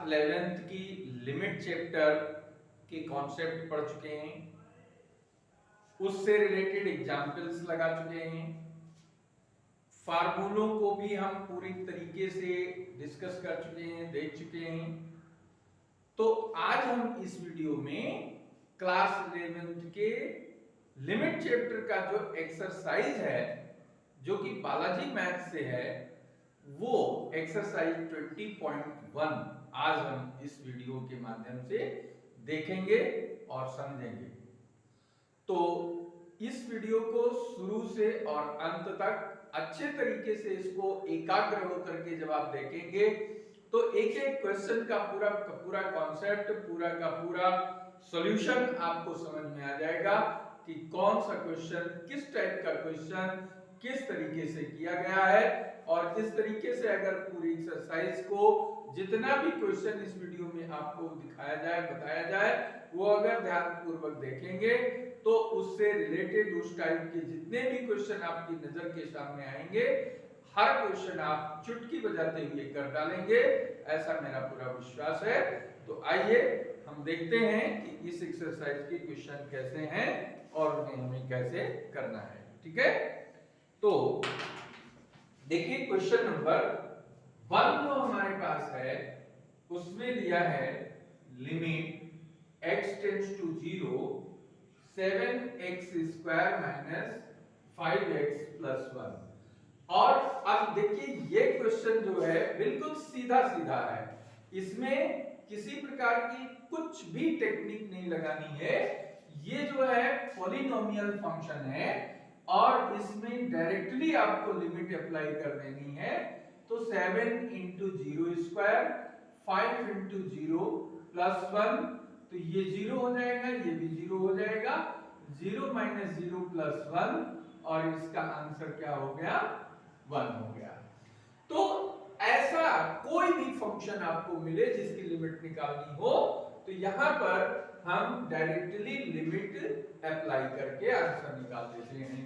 11th की limit chapter के concept पढ़ चुके हैं, उससे रिलेटेड एग्जाम्पल्स लगा चुके हैं, फार्मूलों को भी हम पूरी तरीके से डिस्कस कर चुके हैं, देख चुके हैं। तो आज हम इस वीडियो में क्लास 11th के लिमिट चैप्टर का जो एक्सरसाइज है, जो कि बालाजी मैथ से है, वो एक्सरसाइज 20.1 आज हम इस वीडियो के माध्यम से देखेंगे और समझेंगे। तो इस वीडियो को शुरू से और अंत तक अच्छे तरीके से इसको एकाग्र होकर के जब आप देखेंगे तो एक एक क्वेश्चन का पूरा कॉन्सेप्ट, पूरा का पूरा सॉल्यूशन आपको समझ में आ जाएगा कि कौन सा क्वेश्चन, किस टाइप का क्वेश्चन किस तरीके से किया गया है। और इस तरीके से अगर पूरी एक्सरसाइज को जितना भी क्वेश्चन इस वीडियो में आपको दिखाया जाए, बताया जाए, वो अगर ध्यानपूर्वक देखेंगे तो उससे रिलेटेड उस टाइप के जितने भी क्वेश्चन आपकी नजर के सामने आएंगे, हर क्वेश्चन आप चुटकी बजाते हुए कर डालेंगे, ऐसा मेरा पूरा विश्वास है। तो आइए हम देखते हैं कि इस एक्सरसाइज के क्वेश्चन कैसे हैं और उन्हें हमें कैसे करना है। ठीक है, तो देखिए क्वेश्चन नंबर 1 जो हमारे पास है उसमें दिया है limit x tends to 0 7x square minus 5x plus 1। और अब देखिए ये क्वेश्चन जो है बिल्कुल सीधा सीधा है, इसमें किसी प्रकार की कुछ भी टेक्निक नहीं लगानी है। ये जो है पॉलिनोमियल फंक्शन है और इसमें डायरेक्टली आपको लिमिट अप्लाई कर देनी है। तो 7 इंटू 0 स्क्वायर 5 इंटू 0 प्लस 1, तो ये 0 हो जाएगा, ये भी 0 हो जाएगा, 0 माइनस 0 प्लस 1 और इसका आंसर क्या हो गया, 1 हो गया। तो ऐसा कोई भी फंक्शन आपको मिले जिसकी लिमिट निकालनी हो तो यहां पर हम डायरेक्टली लिमिट अप्लाई करके आंसर निकाल देते हैं।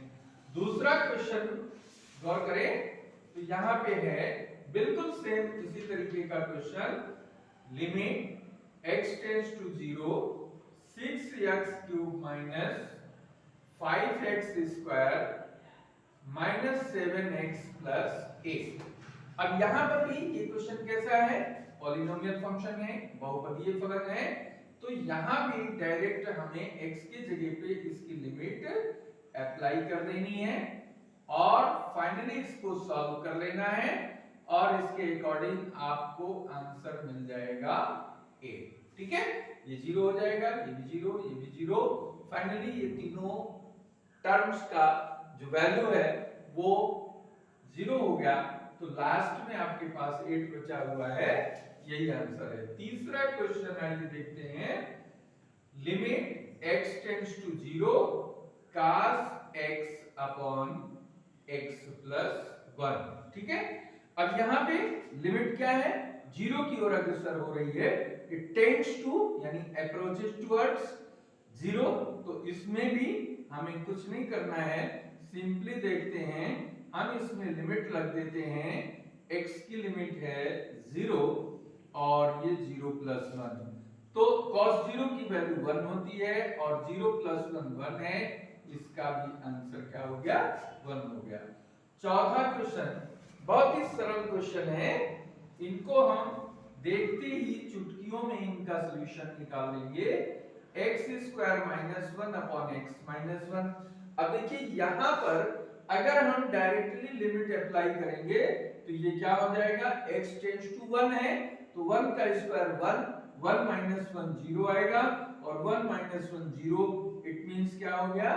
दूसरा क्वेश्चन गौर करें तो यहां पे है बिल्कुल सेम इसी तरीके का question, limit x tends to 0 6x cube minus 5x square minus 7x plus 8। अब यहां पर भी ये क्वेश्चन कैसा है, पॉलिनोमियल फंक्शन है, बहुपदीय फलन है, तो यहां भी डायरेक्ट हमें x की जगह पे इसकी लिमिट अप्लाई कर देनी है और फाइनली इसको सॉल्व कर लेना है और इसके अकॉर्डिंग आपको आंसर मिल जाएगा 8। ठीक है, ये 0 हो जाएगा, ये भी 0, ये भी 0, फाइनली ये तीनों टर्म्स का जो वैल्यू है वो 0 हो गया। तो लास्ट में आपके पास 8 बचा हुआ है, यही आंसर है। तीसरा क्वेश्चन आइए देखते हैं, limit x tends to 0 cos x upon x plus 1। ठीक है, अब यहां पे लिमिट क्या है, 0 की ओर अग्रसर हो रही है, इट टेंड्स टू यानी अप्रोचेस टुवर्ड्स 0, तो इसमें भी हमें कुछ नहीं करना है, सिंपली देखते हैं, हम इसमें लिमिट लग देते हैं, x की लिमिट है 0 और ये 0 प्लस 1, तो cos 0 की वैल्यू 1 होती है और 0 प्लस 1 है, इसका भी आंसर क्या हो गया, 1 हो गया। चौथा क्वेश्चन बहुत ही सरल क्वेश्चन है, इनको हम देखते ही चुटकियों में इनका सॉल्यूशन निकाल लेंगे, x square minus 1 upon x minus 1। अब देखिए यहां पर अगर हम डायरेक्टली लिमिट अप्लाई करेंगे तो ये क्या हो जाएगा, x टेंड्स टू 1 है तो 1 का स्क्वायर 1, 1 माइनस 1 0 आएगा और 1 माइनस 1 0, इट मींस क्या हो गया,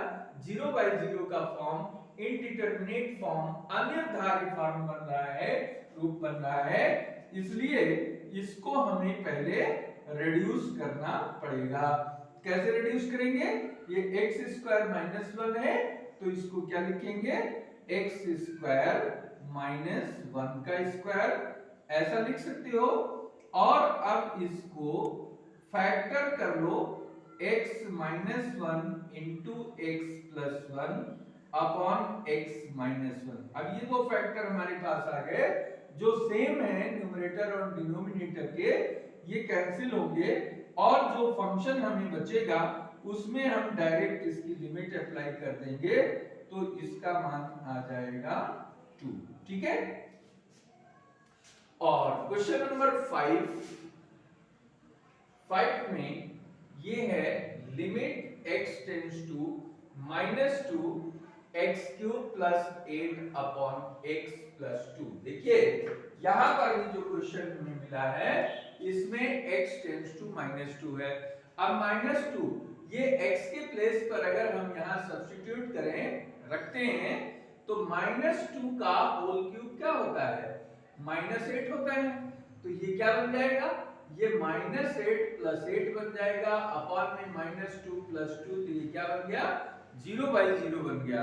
0 बाय 0 का फॉर्म, इनडिटरमिनेट फॉर्म, अनिर्धारित फॉर्म बन रहा है, रूप बन रहा है, इसलिए इसको हमें पहले रिड्यूस करना पड़ेगा। कैसे रिड्यूस करेंगे, ये x स्क्वायर माइनस 1 है तो इसको क्या लिखेंगे, x स्क्वायर माइनस 1 का स्क्वायर, ऐसा लिख सकते हो। और अब इसको फैक्टर कर लो, x minus 1 into x plus 1 upon x minus 1। अब ये दो फैक्टर हमारे पास आ गए जो सेम है न्यूमरेटर और डिनोमिनेटर के, ये कैंसिल होंगे और जो फंक्शन हमें बचेगा उसमें हम डायरेक्ट इसकी लिमिट अप्लाई कर देंगे, तो इसका मान आ जाएगा 2। ठीक है। और क्वेश्चन नंबर 5 में ये है limit x tends to -2 x cube plus 8 upon x plus 2। देखिए यहां पर ये जो क्वेश्चन हमें मिला है इसमें x टेंड्स टू -2 है। अब -2 ये x के प्लेस पर अगर हम यहां सब्स्टिट्यूट करें रखते हैं तो -2 का होल क्यूब क्या होता है, -8 होता है। तो ये क्या बन जाएगा, ये -8 प्लस 8 बन जाएगा अपॉन में -2 प्लस 2, तो ये क्या बन गया 0/0 बन गया।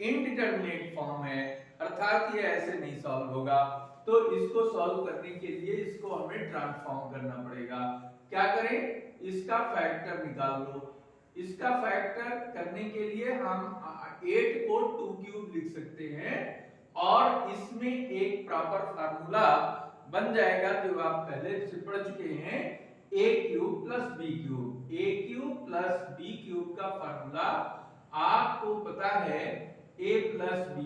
इनडिटरमिनेट फॉर्म है अर्थात ये ऐसे नहीं सॉल्व होगा। तो इसको सॉल्व करने के लिए इसको हमें ट्रांसफॉर्म करना पड़ेगा। क्या करें, इसका फैक्टर निकाल लो। इसका फैक्टर करने के लिए हम 8 को 2 क्यूब लिख सकते हैं और इसमें एक प्रॉपर फार्मूला बन जाएगा जो आप पहले से पढ़ चुके हैं, a cube plus b cube. a cube plus b cube का फार्मूला आपको पता है a प्लस b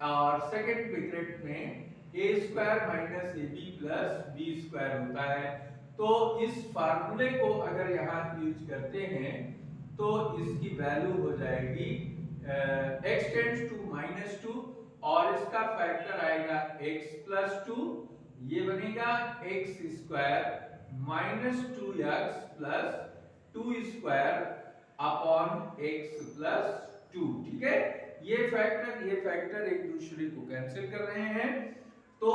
और सेकंड ब्रैकेट में a square minus ab plus b square होता है। तो इस फार्मूले को अगर यहाँ यूज करते हैं तो इसकी वैल्यू हो जाएगी x टेंड्स टू -2 और इसका फैक्टर आएगा x प्लस 2, ये बनेगा x square minus 2x plus 2 square upon x plus 2। ठीक है, ये फैक्टर एक दूसरे को कैंसिल कर रहे हैं। तो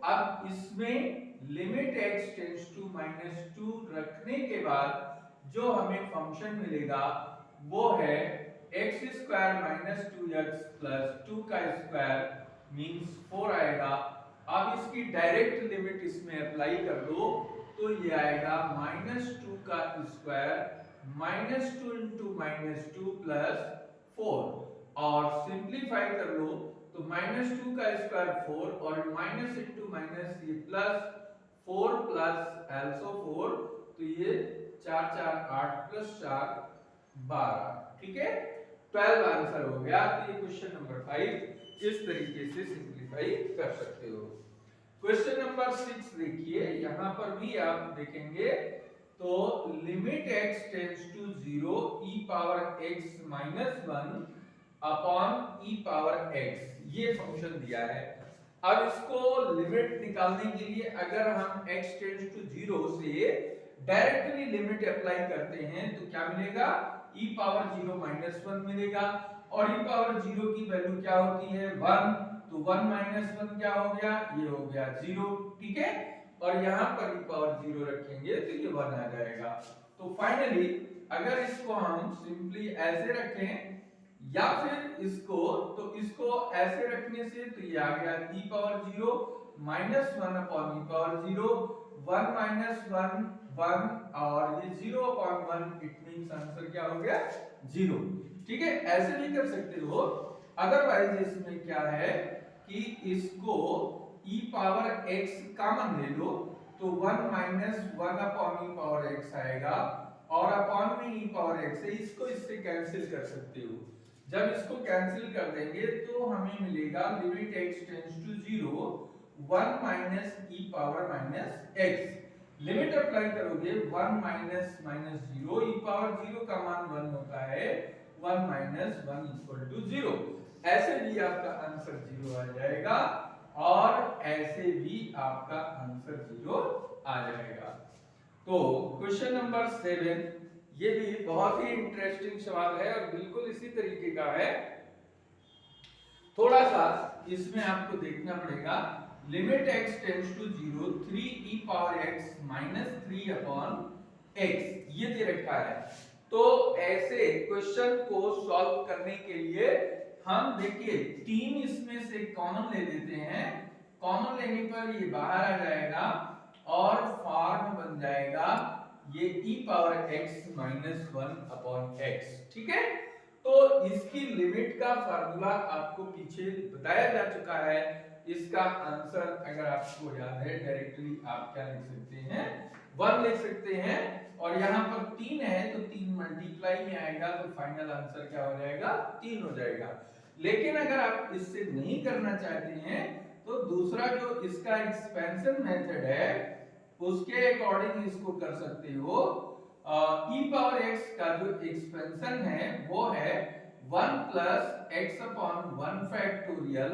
अब इसमें लिमिट x टेंड्स टू -2 रखने के बाद जो हमें फंक्शन मिलेगा वो है x square minus 2x plus 2 का स्क्वायर मींस 4 आएगा। अब इसकी डायरेक्ट लिमिट इसमें अप्लाई कर दो तो ये आएगा -2 का स्क्वायर -2 इंटू -2 प्लस 4 और सिंप्लीफाई कर लो तो -2 का स्क्वायर 4 और माइनस इंटू माइनस ये प्लस 4 प्लस also 4, तो ये 4 4 8 प्लस 4 12। ठीक है, 12 आंसर हो गया। तो ये क्वेश्चन नंबर 5 इस तरीके से सिंप्लीफाई कर सकते हो। क्वेश्चन नंबर 6 देखिए, यहाँ पर भी आप देखेंगे तो limit x tends to 0 e power x minus 1 upon e power x, ये फंक्शन दिया है। अब इसको लिमिट निकालने के लिए अगर हम x टेंड्स टू 0 से डायरेक्टली लिमिट अप्लाई करते हैं तो क्या मिलेगा, e पावर 0 माइनस 1 मिलेगा और e पावर 0 की वैल्यू क्या होती है 1, तो 1 माइनस 1 क्या हो गया, ये हो गया 0। ठीक है, और यहाँ पर e पावर 0 रखेंगे तो ये 1 आ जाएगा। तो फाइनली अगर इसको हम सिंपली ऐसे रखें या फिर इसको, तो इसको ऐसे रखने से तो ये आ गया e power 0 minus 1 upon e power 0, 1 minus 1 1 और ये 0 अपॉन 1, इट मींस आंसर क्या हो गया 0। ठीक है, ऐसे भी कर सकते हो। अदरवाइज इसमें क्या है कि इसको e पावर x कॉमन ले लो तो 1 minus 1 upon e power x आएगा और अपॉन में e पावर x है, इसको इससे कैंसिल कर सकते हो। जब इसको कैंसिल कर देंगे तो हमें मिलेगा limit x tends to 0 1 minus e power minus x। Limit apply करोगे 1 माइनस माइनस 0, e पावर 0 का मान 1 होता है, 1 माइनस 1 इक्वल टू 0। ऐसे भी आपका आंसर 0 आ जाएगा और ऐसे भी आपका आंसर 0 आ जाएगा। तो क्वेश्चन नंबर 7 ये भी बहुत ही इंटरेस्टिंग सवाल है और बिल्कुल इसी तरीके का है। थोड़ा सा इसमें आपको देखना पड़ेगा। Limit x tends to 0 3e power x minus 3 upon x ये दे रखा है। तो ऐसे क्वेश्चन को सॉल्व करने के लिए हम देखिए 3 इसमें से कॉमन ले लेते हैं। कॉमन लेने पर ये बाहर आ जाएगा और फॉर्म बन जाएगा ये e power x minus 1 upon x। ठीक है, तो इसकी लिमिट का फार्मूला आपको पीछे बताया जा चुका है। इसका आंसर अगर आपको याद है डायरेक्टली आप क्या लिख सकते हैं 1 लिख सकते हैं और यहाँ पर 3 है तो 3 मल्टीप्लाई में आएगा तो फाइनल आंसर क्या हो जाएगा 3 हो जाएगा। लेकिन अगर आप इससे नहीं करना चाहते हैं तो दूसरा जो इसका एक्सपेंशन मेथड है उसके अकॉर्डिंग इसको कर सकते हो। e पावर x का जो एक्सपेंशन है वो है 1 plus x upon 1 factorial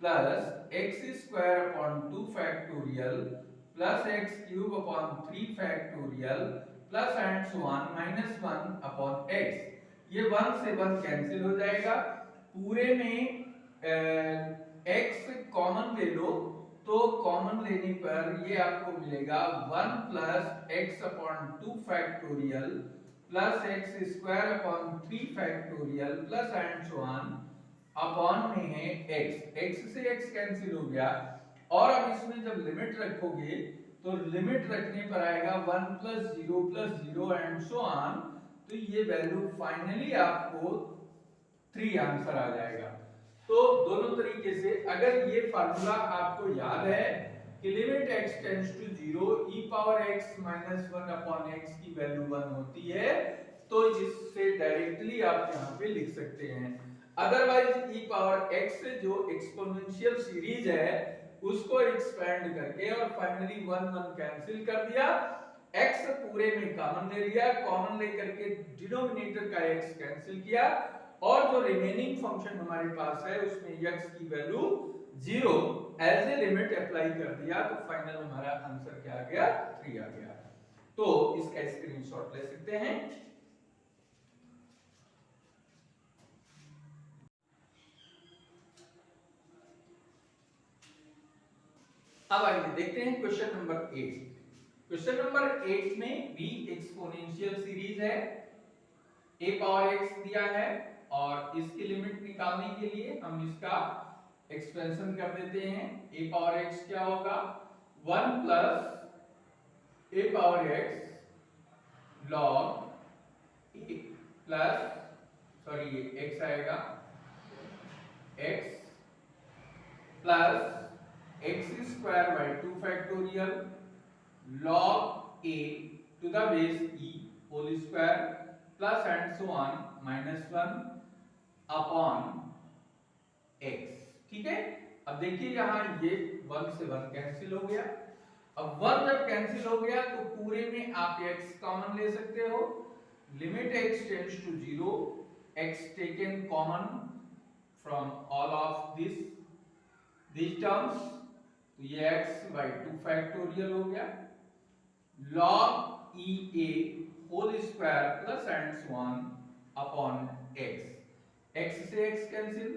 plus x square upon 2 factorial plus x cube upon 3 factorial plus and so on minus 1 upon x। ये 1 से 1 कैंसिल हो जाएगा, पूरे में x कॉमन ले लो तो कॉमन लेने पर ये आपको मिलेगा 1 plus x upon 2 factorial plus x square upon 3 factorial plus and so on upon में है x से x कैंसिल हो गया। और अब इसमें जब लिमिट रखोगे तो लिमिट रखने पर आएगा 1 प्लस 0 एंड सो ऑन, तो ये वैल्यू फाइनली आपको 3 आंसर आ जाएगा। तो दोनों तरीके से अगर ये फार्मूला आपको याद है कि limit x tends to 0 e power x minus 1 upon x की वैल्यू 1 होती है तो इससे डायरेक्टली आप यहाँ पे लिख सकते हैं। अदरवाइज e पावर x से जो एक्सपोनेंशियल सीरीज है उसको एक्सपेंड करके और फाइनली 1 1 कैंसिल कर दिया, x पूरे में कॉमन ले लिया, कॉमन लेकर के डिनोमिनेटर का x कैंसिल किया और जो रिमेनिंग फंक्शन हमारे पास है उसमें x की value 0 as a limit apply कर दिया तो फाइनल हमारा आंसर क्या आ गया 3 आ गया। तो इसका स्क्रीनशॉट ले सकते हैं। अब आइए देखते हैं क्वेश्चन नंबर 8। क्वेश्चन नंबर 8 में भी एक्सपोनेंशियल सीरीज है, a पावर x दिया है और इसकी लिमिट निकालने के लिए हम इसका एक्सपेंशन कर देते हैं। a पावर x क्या होगा 1 plus a power x log a plus sorry ये x आएगा x plus x square by 2 factorial log a to the base e whole square plus and so on minus 1 upon x। ठीक है, अब देखिए यहाँ ये 1 से 1 कैंसिल हो गया। अब 1 जब कैंसिल हो गया तो पूरे में आप x कॉमन ले सकते हो, limit x tends to 0 x taken common from all of these terms, तो ये x by 2 फैक्टोरियल हो गया log e a whole square plus and so on upon x से x कैंसिल।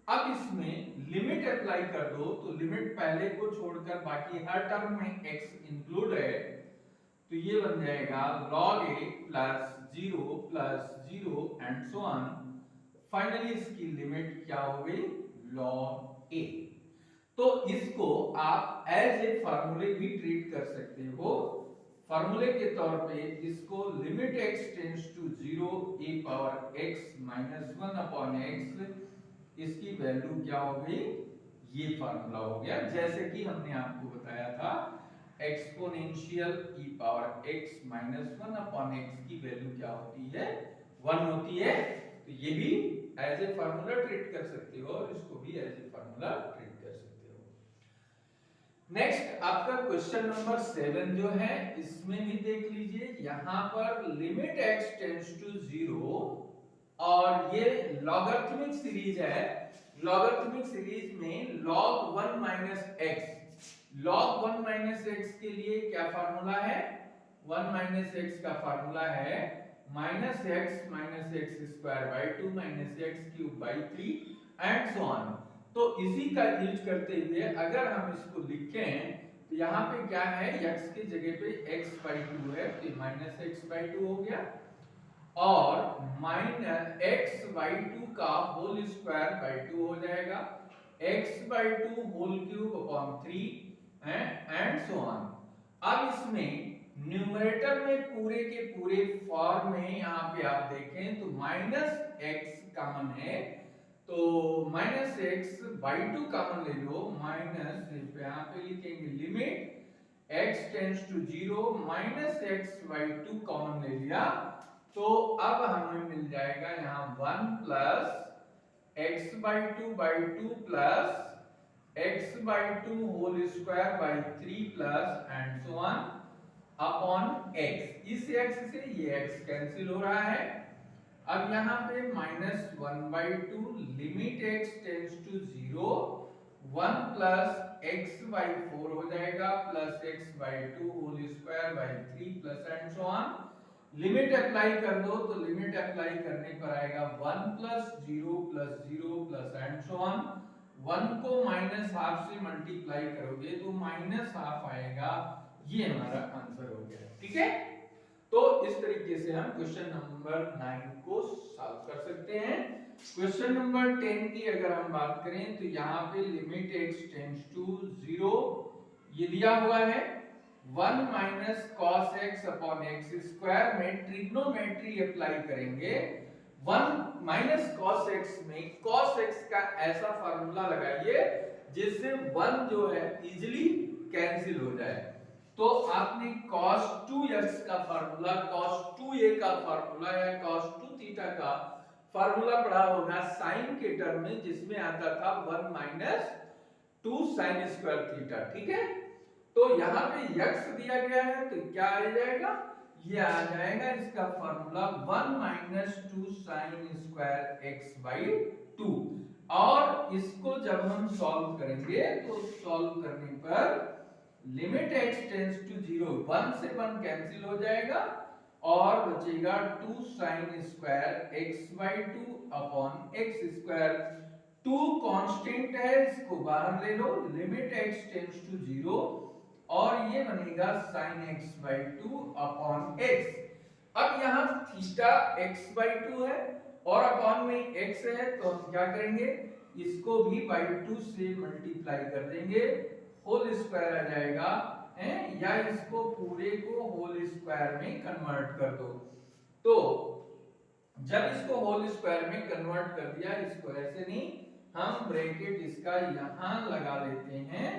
अब इसमें लिमिट अप्लाई कर दो तो लिमिट पहले को छोड़कर बाकी हर टर्म में x इंक्लूड है तो ये बन जाएगा log a plus 0 and so on. Finally इसकी लिमिट क्या हो गई log a। तो इसको आप एज ए फार्मूले भी ट्रीट कर सकते हो। फार्मूले के तौर पे इसको limit x tends to 0 a power x minus 1 upon x, इसकी वैल्यू क्या हो गई ये फार्मूला हो गया। जैसे कि हमने आपको बताया था exponential e power x minus 1 upon x की वैल्यू क्या होती है 1 होती है, तो ये भी एज ए फार्मूला ट्रीट कर सकते हो और इसको भी एज ए फार्मूला ट्रीट कर सकते हो। नेक्स्ट आपका क्वेश्चन नंबर 7 जो है इसमें भी देख लीजिए, यहाँ पर लिमिट x टेंड्स टू 0 और ये लॉगरिथमिक सीरीज है। लॉगरिथमिक सीरीज में log 1 minus x, log 1 minus x के लिए क्या फार्मूला है 1 माइनस x का फार्मूला है minus x square by 2 minus x cube by 3 and so on. तो इसी का यूज करते हुए अगर हम इसको लिखें तो यहाँ पे क्या है x की जगह पे x बाई 2 है तो माइनस x बाई 2 हो गया और माइनस x बाई 2 का होल स्क्वायर बाई 2 हो जाएगा, x by 2 whole cube upon 3 and so on. अब इसमें न्यूमरेटर में पूरे के पूरे फॉर्म में यहाँ पे आप देखें तो माइनस x कॉमन है तो minus X by two common ले लो, माइनस यहाँ पे लिखेंगे limit x tends to 0 minus X by two common ले लिया, तो अब हमें मिल जाएगा यहाँ 1 plus X by two plus X by two whole square by 3 plus and so on upon x। इस x से ये x कैंसिल हो रहा है। अब यहाँ पे minus 1/2 limit x tends to 0 1 plus x by 4 हो जाएगा plus x by 2 whole square by 3 plus and so on. Limit apply कर दो, तो लिमिट अप्लाई करने पर आएगा 1 plus 0 plus and so on. 1 को माइनस हाफ से मल्टीप्लाई करोगे तो माइनस हाफ आएगा। ये हमारा आंसर हो गया, ठीक है। तो इस तरीके से हम क्वेश्चन नंबर 9 को सॉल्व कर सकते हैं। क्वेश्चन नंबर 10 की अगर हम बात करें तो यहाँ पे लिमिट x टेंड्स टू 0 ये दिया हुआ है 1 minus cos x upon X square में ट्रिग्नोमेट्री अप्लाई करेंगे। 1 माइनस कॉस x में कॉस x का ऐसा फार्मूला लगाइए जिससे 1 जो है इजीली कैंसिल हो जाए। तो आपने cos 2x का फार्मूला, cos 2a का फार्मूला या cos 2 थीटा का फार्मूला पढ़ा होगा साइन के टर्म में, जिसमें आता था 1 माइनस 2 साइन स्क्वायर थीटा, ठीक है। तो यहाँ पे x दिया गया है तो क्या आ जाएगा, ये आ जाएगा इसका formula 1 minus 2 sine square x by 2। और इसको जब हम सॉल्व करेंगे तो सॉल्व करने पर लिमिट x टेंड्स टू 0 1 से 1 कैंसिल हो जाएगा और बचेगा 2 sine square x by 2 upon X square. 2 constant है, इसको बाहर ले लो, लिमिट x टेंड्स टू 0 और ये बनेगा sine x by 2 upon x। अब यहाँ थीटा x बाई 2 है और अपॉन में x है, तो हम क्या करेंगे, इसको भी बाई 2 से मल्टीप्लाई कर देंगे, होल स्क्वायर आ जाएगा है, या इसको पूरे को होल स्क्वायर में कन्वर्ट कर दो। तो जब इसको होल स्क्वायर में कन्वर्ट कर दिया, इसको ऐसे नहीं, हम ब्रैकेट इसका यहां लगा लेते हैं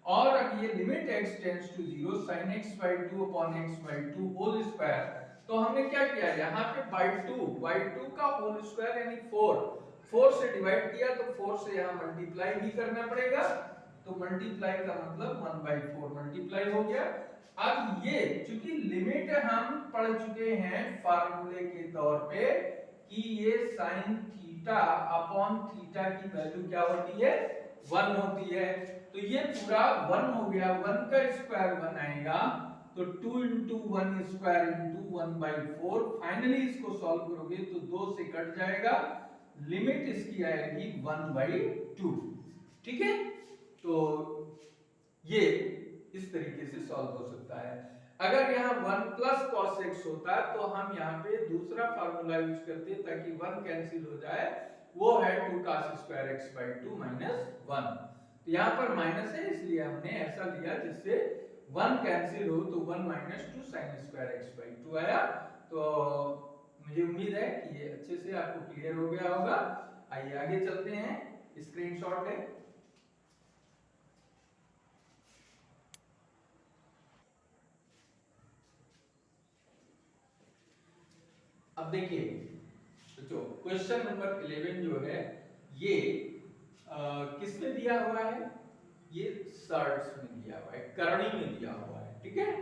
और अब ये limit x tends to 0 sin x by 2 upon x by 2 whole square. तो हमने क्या किया, यहाँ पे बाई 2 का होल स्क्वायर यानी 4 से डिवाइड किया, तो 4 से यहाँ मल्टीप्लाई भी करना पड़ेगा, तो मल्टीप्लाई का मतलब 1/4 मल्टीप्लाई हो गया। अब ये चूंकि लिमिट हम पढ़ चुके हैं फार्मूले के तौर पे कि ये साइन थीटा अपॉन थीटा की वैल्यू क्या होती है, 1 होती है, तो ये पूरा 1 हो गया, 1 का स्क्वायर 1 आएगा, तो 2 इंटू 1 स्क्वायर इंटू 1/4। फाइनली इसको सॉल्व करोगे तो 2 से कट जाएगा, लिमिट इसकी आएगी 1/2, ठीक है। तो ये इस तरीके से सॉल्व हो सकता है। अगर यहाँ 1 प्लस cos x होता तो हम यहाँ पे दूसरा फार्मूला यूज करते ताकि 1 कैंसिल हो जाए, वो है 2 cos square x by 2 minus 1। तो यहाँ पर माइनस है इसलिए हमने ऐसा लिया जिससे 1 कैंसिल हो, तो 1 minus 2 sine square x by 2 आया। तो मुझे उम्मीद है कि ये अच्छे से आपको क्लियर हो गया होगा। आइए आगे चलते हैं, स्क्रीनशॉट है। अब देखिए जो क्वेश्चन नंबर 11 जो है ये किसमें दिया हुआ है, ये सर्ट्स में दिया हुआ है, करणी में दिया हुआ है, ठीक है।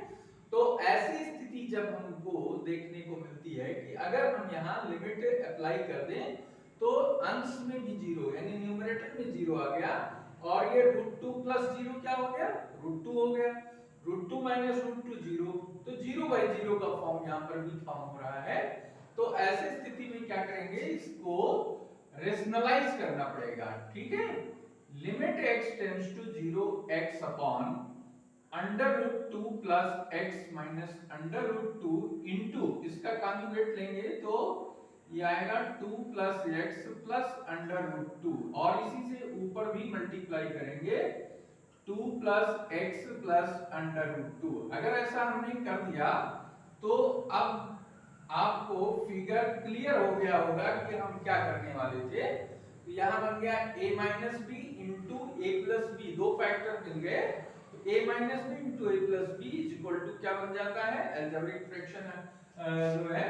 तो ऐसी स्थिति जब हमको देखने को मिलती है कि अगर हम यहाँ लिमिट अप्लाई कर दें तो अंश में भी 0 यानी न्यूमरेटर में 0 आ गया और ये √2 प्लस 0 क्या हो गया, √2 हो गया, √2 माइनस √2 0, तो 0/0 का फॉर्म यहाँ पर भी फॉर्म हो रहा है। तो ऐसी स्थिति में क्या करेंगे, इसको रेशनलाइज करना पड़ेगा, ठीक है। Limit x tends to 0 x upon √2 plus x minus √2 into इसका कॉन्जुगेट लेंगे तो ये आएगा 2 प्लस x प्लस √2 और इसी से ऊपर भी मल्टीप्लाई करेंगे 2 प्लस x प्लस √2। अगर ऐसा हमने कर दिया तो अब आपको फिगर क्लियर हो गया होगा कि हम क्या करने वाले थे। तो यहाँ बन गया a minus B into A plus B, दो फैक्टर मिल गए, तो a minus B into A plus B is equal to क्या बन जाता है, एल्जेब्रिक फ्रैक्शन जो है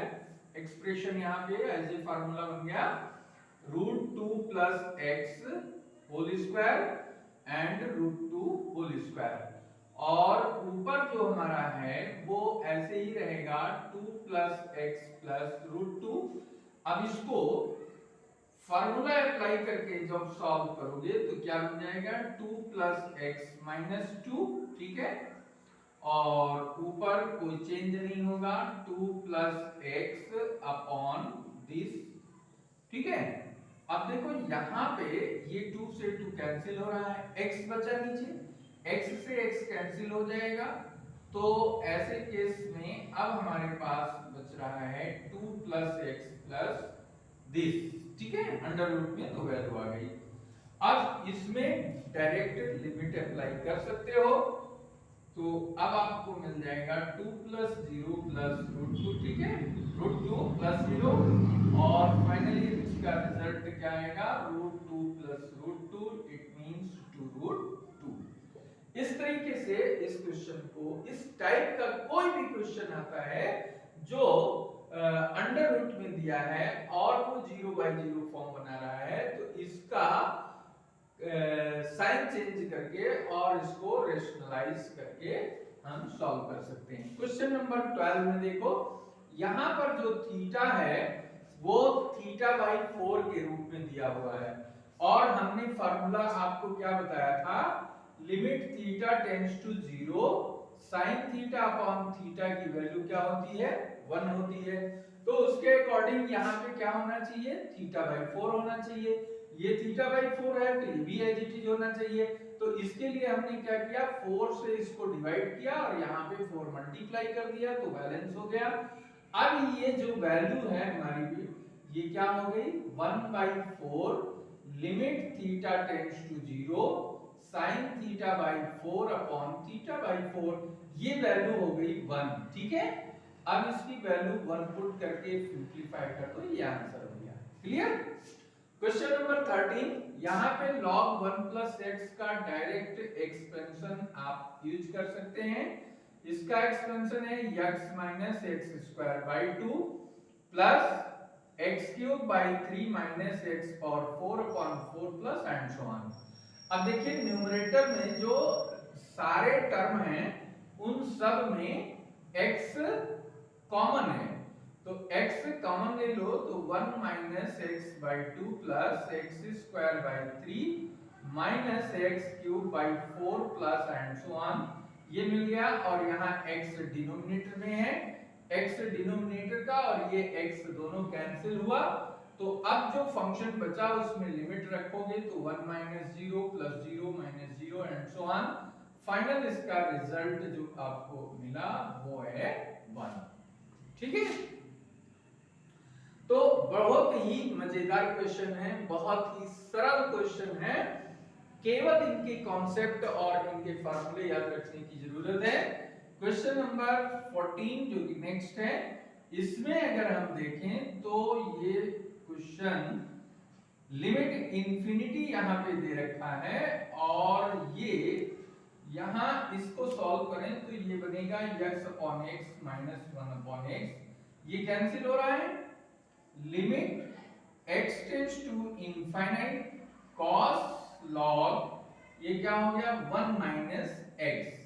एक्सप्रेशन यहाँ पे एज ए फार्मूला बन गया √2 plus X whole square and √2 whole square, और ऊपर जो हमारा है वो ऐसे ही रहेगा 2 प्लस एक्स प्लस √2। अब इसको फार्मूला अप्लाई करके जब सॉल्व करोगे तो क्या बन जाएगा 2 प्लस एक्स माइनस 2, ठीक है, और ऊपर कोई चेंज नहीं होगा 2 प्लस एक्स अपॉन दिस, ठीक है। अब देखो यहाँ पे ये 2 से 2 कैंसिल हो रहा है, x बचा नीचे, x से x कैंसिल हो जाएगा, तो ऐसे केस में अब हमारे पास बच रहा है 2 प्लस एक्स प्लस दिस, ठीक है, अंडर रूट में तो वैल्यू आ गई। अब इसमें डायरेक्ट लिमिट अप्लाई कर सकते हो, तो अब आपको मिल जाएगा 2 प्लस 0 प्लस √2, ठीक है, √2 प्लस 0, और फाइनली इसका रिजल्ट क्या आएगा √2 प्लस √2, इट मींस 2√2। इस तरीके से इस क्वेश्चन को, इस टाइप का कोई भी क्वेश्चन आता है जो अंडर रूट में दिया है और वो 0/0 फॉर्म बना रहा है, तो इसका साइन चेंज करके और इसको रेशनलाइज करके हम सॉल्व कर सकते हैं। क्वेश्चन नंबर 12 में देखो, यहाँ पर जो थीटा है वो θ/4 के रूप में दिया हुआ है, और हमने फार्मूला आपको क्या बताया था, limit theta tends to 0 sin theta upon theta की वैल्यू क्या होती है 1 होती है, तो उसके अकॉर्डिंग यहाँ पे क्या होना चाहिए θ/4 होना चाहिए, ये θ/4 है तो ये भी एज इट इज होना चाहिए, तो इसके लिए हमने क्या किया 4 से इसको डिवाइड किया और यहाँ पे 4 मल्टीप्लाई कर दिया तो बैलेंस हो गया। अब ये जो वैल्यू है हमारी भी ये क्या हो गई 1/4 limit theta tends to 0 sin θ/4 upon θ/4, ये वैल्यू हो गई 1, ठीक है। अब इसकी वैल्यू 1 पुट करके सिंपलीफाई कर दो, ये आंसर हो गया, क्लियर। क्वेश्चन नंबर 13, यहाँ पे log 1 प्लस x का डायरेक्ट एक्सपेंशन आप यूज कर सकते हैं। इसका एक्सपेंशन है x minus x square by 2 plus x cube by 3 minus x power 4 upon 4 plus and so on. अब देखिए न्यूमरेटर में जो सारे टर्म हैं उन सब में x कॉमन है, तो x कॉमन ले लो तो 1 minus X by 2 plus x square by 3 minus x cube by 4 plus and so on, ये मिल गया। और यहाँ x डिनोमिनेटर में है, x डिनोमिनेटर का और ये x दोनों कैंसिल हुआ, तो अब जो फंक्शन बचा उसमें लिमिट रखोगे तो 1 minus 0 plus 0 minus 0 and so on, final इसका रिजल्ट जो आपको मिला वो है 1, ठीक है। तो बहुत ही मजेदार क्वेश्चन है, बहुत ही सरल क्वेश्चन है, केवल इनके कॉन्सेप्ट और इनके फार्मूले याद रखने की जरूरत है। क्वेश्चन नंबर 14 जो कि नेक्स्ट है, इसमें अगर हम देखें तो ये क्वेश्चन लिमिट इंफिनिटी यहाँ पे दे रखा है, और ये यहाँ इसको सॉल्व करें तो ये बनेगा x upon x minus 1 upon x, ये कैंसिल हो रहा है, limit x tends to infinite cos log ये क्या हो गया 1 माइनस x।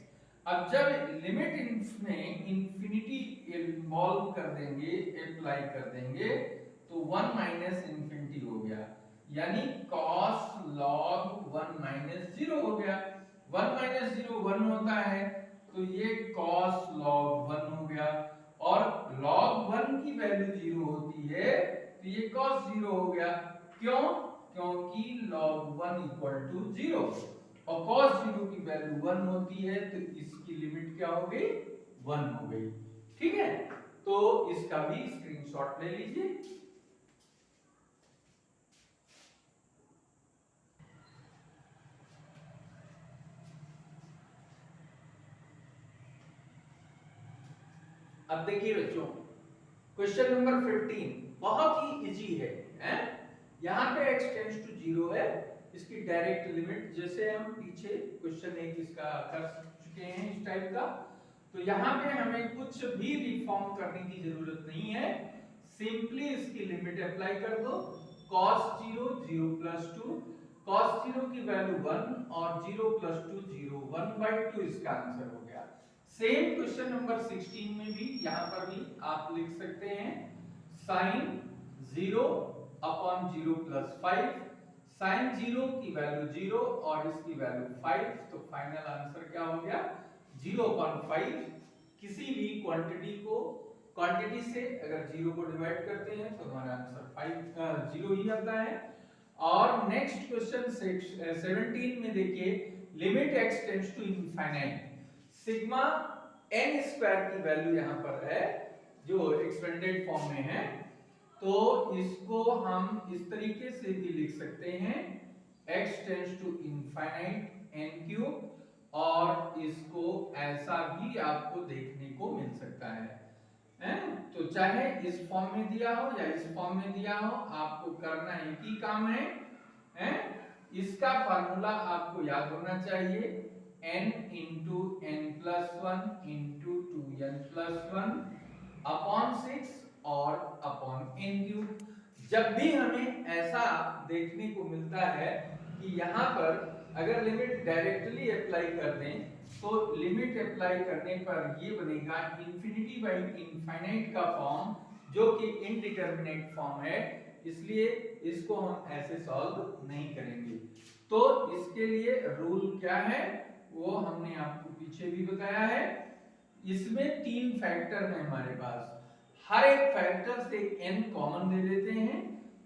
अब जब लिमिट इसमें इंफिनिटी इन्वॉल्व कर देंगे, अप्लाई कर देंगे, तो 1 माइनस इंफिनिटी हो गया, यानी cos log 1 माइनस 0 हो गया। 1 माइनस 0 1 होता है, तो ये cos log 1 हो गया, और log 1 की वैल्यू 0 होती है तो ये cos 0 हो गया। क्यों? क्योंकि log 1 इक्वल टू 0 और cos 0 की वैल्यू 1 होती है, तो इसकी लिमिट क्या हो गई 1 हो गई, ठीक है। तो इसका भी स्क्रीनशॉट ले लीजिए। अब देखिए बच्चों, क्वेश्चन नंबर 15 बहुत ही इजी है, हैं? यहाँ पे x टेंड्स टू 0 है, इसकी डायरेक्ट लिमिट जैसे हम पीछे क्वेश्चन 1 इसका कर चुके हैं इस टाइप का। तो यहाँ पे हमें कुछ भी रिफॉर्म करने की जरूरत नहीं है, सिंपली इसकी लिमिट अप्लाई कर दो। cos 0 0 प्लस 2, cos 0 की वैल्यू 1 और 0 प्लस 2 0, 1/2 इसका आंसर हो गया। सेम क्वेश्चन नंबर 16 में भी यहाँ पर भी आप लिख सकते हैं sin 0 अपॉन 0 प्लस 5, sin 0 की वैल्यू 0 और इसकी वैल्यू 5, तो फाइनल आंसर क्या हो गया 0/5। किसी भी क्वांटिटी से अगर 0 को डिवाइड करते हैं तो हमारा आंसर 0 ही आता है। और नेक्स्ट क्वेश्चन 17 में देखिए, limit x tends to infinite, sigma n square की वैल्यू यहाँ पर है जो एक्सपेंडेड फॉर्म में है, तो इसको हम इस तरीके से भी लिख सकते हैं x tends to infinite n cube, और इसको ऐसा भी आपको देखने को मिल सकता है। तो चाहे इस फॉर्म में दिया हो या इस फॉर्म में दिया हो, आपको करना एक ही काम है। इसका फार्मूला आपको याद होना चाहिए, n into n plus 1 into 2n plus 1 upon 6 और अपॉन n क्यूब। जब भी हमें ऐसा देखने को मिलता है कि यहाँ पर अगर लिमिट डायरेक्टली अप्लाई कर दें, तो लिमिट अप्लाई करने पर ये बनेगा इंफिनिटी बाई इनफाइनाइट का फॉर्म, जो कि इनडिटरमिनेट फॉर्म है, इसलिए इसको हम ऐसे सॉल्व नहीं करेंगे। तो इसके लिए रूल क्या है वो हमने आपको पीछे भी बताया है। इसमें 3 फैक्टर हैं हमारे पास, हर एक फैक्टर से n कॉमन ले लेते हैं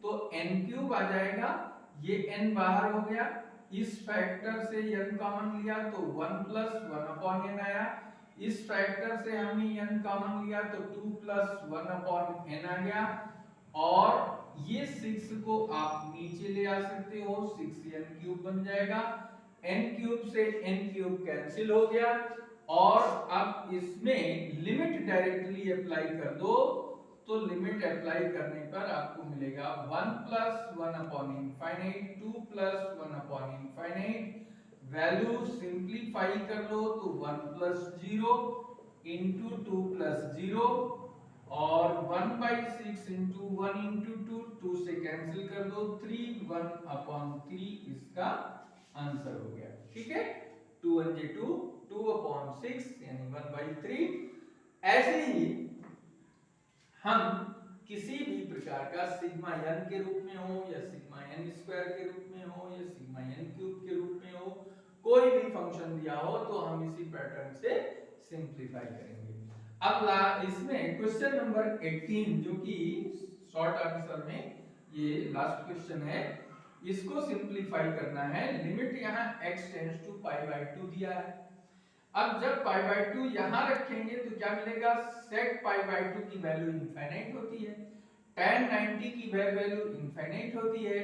तो n क्यूब आ जाएगा, ये n बाहर हो गया, इस फैक्टर से n कॉमन लिया तो 1 प्लस 1 अपॉन n आया, इस फैक्टर से हमने n कॉमन लिया तो 2 प्लस 1 अपॉन n आ गया, और ये 6 को आप नीचे ले आ सकते हो, 6n क्यूब बन जाएगा, n क्यूब से n क्यूब कैंसिल हो गया, और अब इसमें लिमिट डायरेक्टली अप्लाई कर दो, तो लिमिट अप्लाई करने पर आपको मिलेगा 1 plus 1 upon infinite, 2 plus 1 upon infinite, value simplify कर लो तो 1 प्लस 0 इंटू 2 प्लस 0, और 1/6 इंटू 1 इंटू 2, 2 से कैंसिल कर दो, 3 1 अपॉन 3 इसका आंसर हो गया। ठीक है, 2 1 2, 2 अपॉन 6 यानी 1/3। ऐसे ही हम किसी भी प्रकार का सिग्मा n के रूप में हो या सिग्मा n स्क्वायर के रूप में हो या सिग्मा n क्यूब के रूप में हो, कोई भी फंक्शन दिया हो तो हम इसी पैटर्न से सिंपलीफाई करेंगे। अब इसमें क्वेश्चन नंबर 18 जो कि शॉर्ट आंसर में ये लास्ट क्वेश्चन है, इसको सिंपलीफाई करना है। लिमिट यहाँ x टेंड्स टू π/2 दिया है। अब जब π/2 यहाँ रखेंगे तो क्या मिलेगा, sec π/2 की वैल्यू इनफाइनाइट होती है, tan 90 की वैल्यू इनफाइनाइट होती है,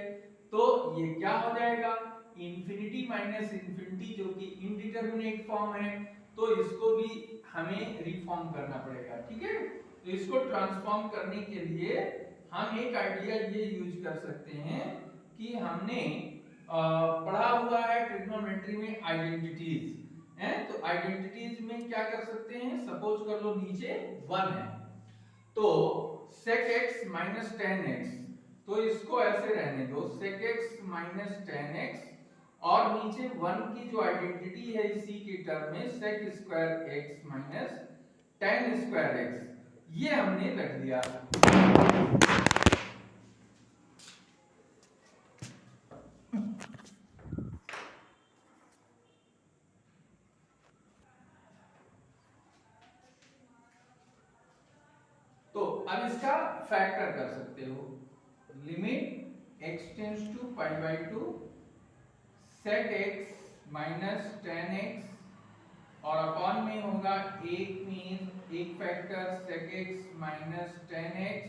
तो ये क्या हो जाएगा इंफिनिटी माइनस इंफिनिटी, जो कि इनडिटरमिनेट फॉर्म है, तो इसको भी हमें रिफॉर्म करना पड़ेगा। ठीक है, तो इसको ट्रांसफॉर्म करने के लिए हम एक आइडिया ये यूज कर सकते हैं कि हमने पढ़ा हुआ है ट्रिग्नोमेट्री में आइडेंटिटीज है, तो आइडेंटिटीज में क्या कर सकते हैं, सपोज कर लो नीचे 1 है तो sec x minus tan x, तो इसको ऐसे रहने दो sec x minus tan x, और नीचे 1 की जो आइडेंटिटी है इसी के टर्म में sec square x minus tan square x, ये हमने रख दिया। तो अब इसका फैक्टर कर सकते हो, limit x tends to π/2 sec x minus tan x, और अपॉन में होगा एक factor sec x minus tan x,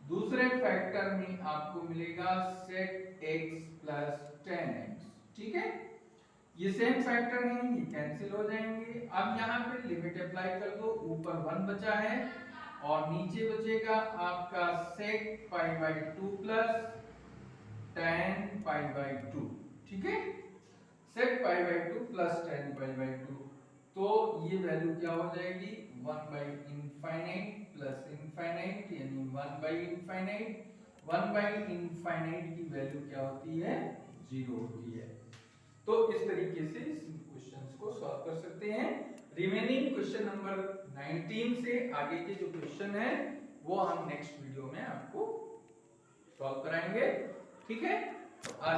दूसरे फैक्टर में आपको मिलेगा sec x plus tan x। ठीक है, ये सेम फैक्टर हैं, ये कैंसिल हो जाएंगे। अब यहाँ पे लिमिट अप्लाई कर दो, ऊपर 1 बचा है और नीचे बचेगा आपका sec π/2 प्लस 2, ठीक है, sec pi by 2 plus tan pi by 2, तो ये वैल्यू क्या हो जाएगी 1 by infinite plus infinite यानी 1 by infinite, 1 by infinite की वैल्यू क्या होती है 0 होती है। तो इस तरीके से इस क्वेश्चंस को सॉल्व कर सकते हैं। रिमेनिंग क्वेश्चन नंबर 19 से आगे के जो क्वेश्चन है वो हम नेक्स्ट वीडियो में आपको सॉल्व कराएंगे, ठीक है। आज